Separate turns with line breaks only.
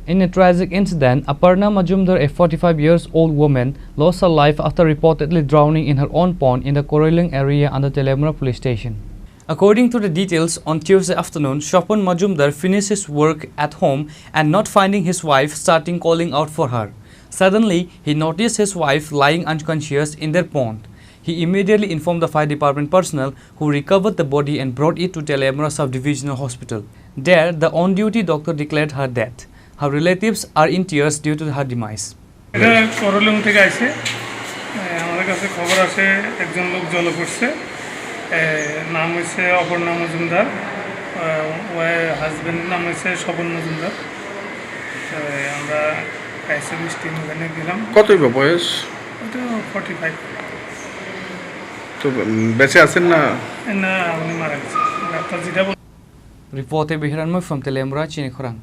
In a tragic incident, Aparna Majumdar, a 45-year-old woman, lost her life after reportedly drowning in her own pond in the Karailong area under Tripura police station. According to the details, on Tuesday afternoon, Shopon Majumdar finished his work at home and not finding his wife, starting calling out for her. Suddenly, he noticed his wife lying unconscious in their pond. He immediately informed the fire department personnel, who recovered the body and brought it to Tripura Sub-Divisional Hospital. There, the on-duty doctor declared her death. Her relatives are in tears due to her demise.
করলং থেকে আসে আমাদের কাছে খবর আছে একজন লোক জল পড়ছে নাম হচ্ছে অপর্ণা মজুমদার হাজবেন্ডের নাম হচ্ছে স্বপন মজুমদার আমরা সার্ভিস টিম ওখানে গেলাম
কত বয়স
ওটা 45
তো বেঁচে আছেন না
না উনি মারা গেছে ডাক্তার যেটা
Reported by Khorang from Tripura, Chini, Khorang.